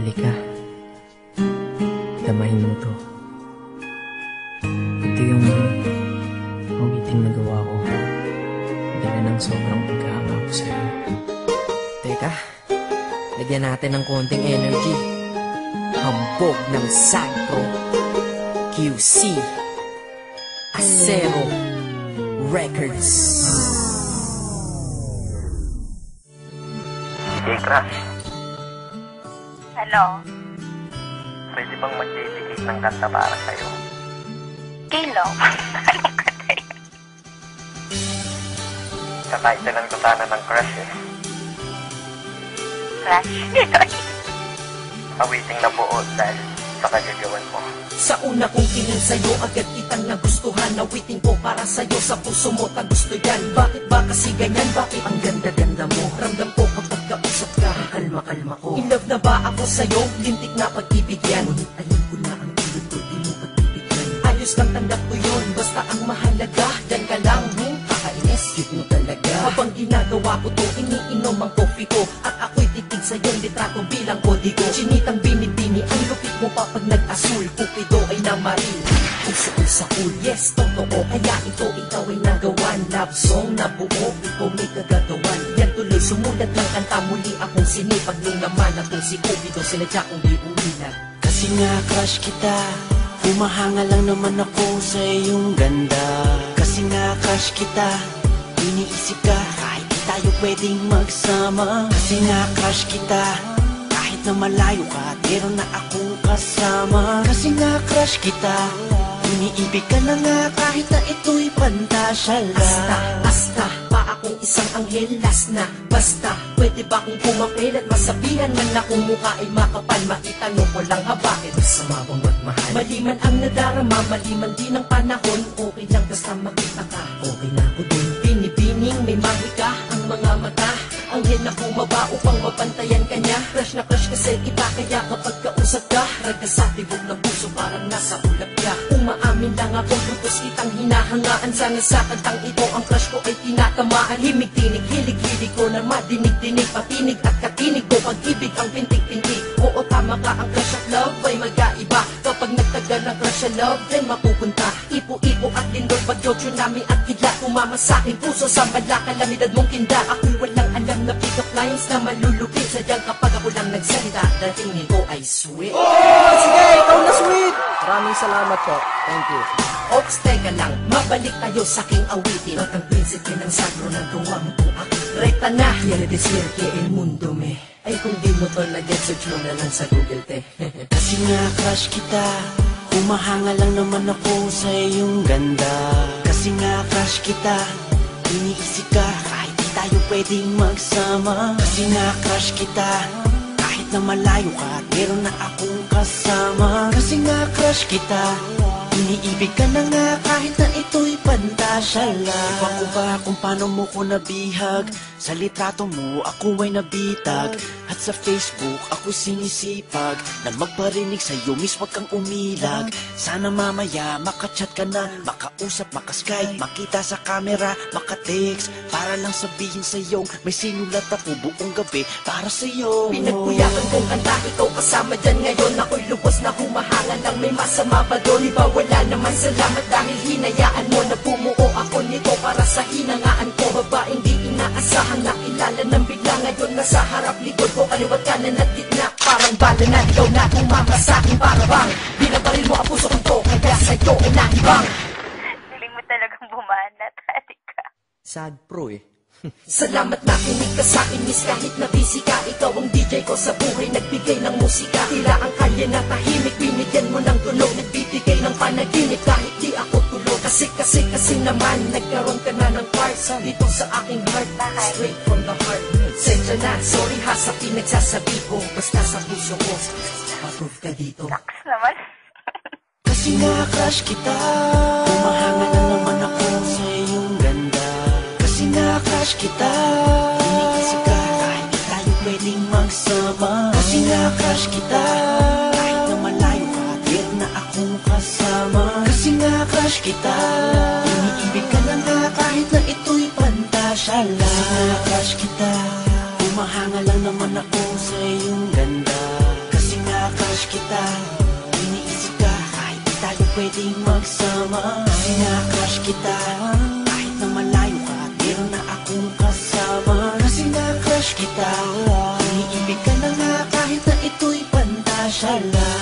Halika, damahin mo to. Ito yung awiting nagawa ko. Dala ng sobrang paghahanga ko sa'yo. Teka, lagyan natin ng konting energy. Hambog ng Sagpro QC Acero Records. Hey, Crush. Ano? Pwede bang mag-dedicate ng kanta para sa'yo? Kilo? Anong kanta yun? Sa title lang ko sana ng Crush eh. Crush? Awiting na buo dahil sa kagagawan mo. Sa una kong tingin sa'yo, agad kitang nagustuhan. Awitin ko para sa'yo, sa puso mo tagusto yan. Bakit ba kasi ganyan? Bakit ang ganda-ganda mo? Ramdam ko kapag kausap ka, kalma-kalma ko. In love na ba ako sa'yo? Lintik na pag-ibig yan. Ngunit alam ko na ang tulad ko, di mo pagbibigyan. Ayos lang tanggap ko yun, basta ang mahalaga. Diyan ka lang, kakainis, cute mo talaga. Habang ginagawa ko to, iniinom ang coffee ko. At ako'y titig sa'yo, litrato bilang kodigo. Chinitang binibini, ang lupit mo pa pag nag-asul. Kupido ay namaril, puso ko sa cool. Yes, totoo, kaya ito ikaw ay nagawan. Love song na buo, ikaw may kagagawan. Yan tuloy, sumulat ng kanta, muli akong sinipag. Nung naman atong si Cupido, sinadya kong di umilag. Kasi nga crush kita, humahanga lang naman ako sa iyong ganda. Kasi nga crush kita, iniisip ka kahit di tayo pwedeng magsama. Kasi nga crush kita, kahit na malayo ka, meron na akong kasama. Kasi nga crush kita, iniibig ka na nga kahit na ito'y pantasya lang. Basta, pa akong isang anghel, last na. Basta, pwede ba kong pumapel at masabihan man na kung mukha ay makapal. Makita nyo ko lang habakit, masama bang magmahal? Maliman ang nadarama, maliman din ang panahon. Okay lang basta makita ka, okay na ako dun. Binibining may mahika ang mga mata. Anghel na bumaba upang mapantayan ka niya. Crush na crush kasi kita, kaya kapag kausap ka, raga sa tibok ng puso parang nasa ulap ka. Umaamin lang ako, lutos kitang hinahangaan. Sana sa kantang ito ang crush ko ay tinatamaan. Himig-tinig, hilig-hilig ko na madinig-dinig. Patinig at katinig ko, pag-ibig ang pintig-pintig. Oo, tama ka, ang crush at love ay mag-aiba. Kapag nagtagal ng crush at love, then mapupunta. Ipo-ipo at lindol, bagyo, tsunami at kidlat. Kumama sa aking puso sa bala, kalamidad mong kinda. Ako'y walang alam na pick-up lines na malulupit. Sadyang kapag ako lang nagsalita, datingin ko ay sweet. Oh, sige, ikaw na sweet! Maraming salamat po. Thank you. Ops, teka lang, mabalik tayo sa aking awitin. At ang prinsipe ng Sagpro ng gawa mo kung aking rekta na. Yale desierto el mundo me. Ay kung di mo to na-get, search mo na lang sa Google, te. Kasi nga crush kita, humahanga lang naman ako sa iyong ganda. Kasi nga crush kita, iniisip ka kahit di tayo pwedeng magsama. Kasi nga crush kita, kahit na malayo ka, meron na akong kasama. Kasi nga crush kita, iniibig ka na nga kahit na ito'y pantasya lang. Iba ko ba kung paano mo ko nabihag? Sa litrato mo ako ay nabitag. At sa Facebook ako'y sinisipag na magparinig sa'yo, miss wag kang umilag. Sana mamaya makachat ka na, makausap, makaskype, makita sa camera, makatext, para lang sabihin sa'yo may sinulat ako buong gabi para sa'yo. Pinagpuyakan kong kanta, ikaw kasama dyan ngayon. Ako'y lubos na humahanga lang, may masama ba doon? Iba wala naman, salamat dahil hinayaan mo na bumuo ako nito para sa hinangaan ko. Babaeng di inaasahan, nakilala ng bigla. Ngayon nasa harap likod ko, kaliwat kanan at gitna. Parang bala na ikaw na tumama sa akin, para bang binabaril mo ang puso kong to, kaya sa'yo ay nahibang. Hiling mo talagang bumanat, halika. Sagpro eh. Salamat na kinig ka sa akin, miss, kahit na busy ka. Ikaw ang DJ ko sa buhay, nagbigay ng musika. Tila ang kalye na tahimik, binigyan mo ng tunog. Nagbibigay ng panaginip kahit di ako tulog. Kasi naman, nagkaroon ka na ng part dito sa aking heart, straight from the heart. Sensya na, sorry ha sa pinagsasabi ko. Basta sa puso ko, approve ka dito. Naks naman. Kasi nga crush kita, humahanga na naman ako sa iyong ganda. Kasi nga crush kita, iniisip ka kahit di tayo pwedeng magsama. Kasi nga crush kita, kahit na malayo ka, meron na akong kasama. Kasi nga crush kita, iniibig ka na nga kahit na ito'y pantasya lang. Kasi nga crush kita, humahanga lang naman ako sa iyong ganda. Kasi crush kita, iniisip ka kahit di tayo pwedeng magsama. Kasi nga crush kita, kahit na malayo ka at meron na akong kasama. Kasi nga crush kita, iniibig ka na nga kahit na ito'y pantasya lang.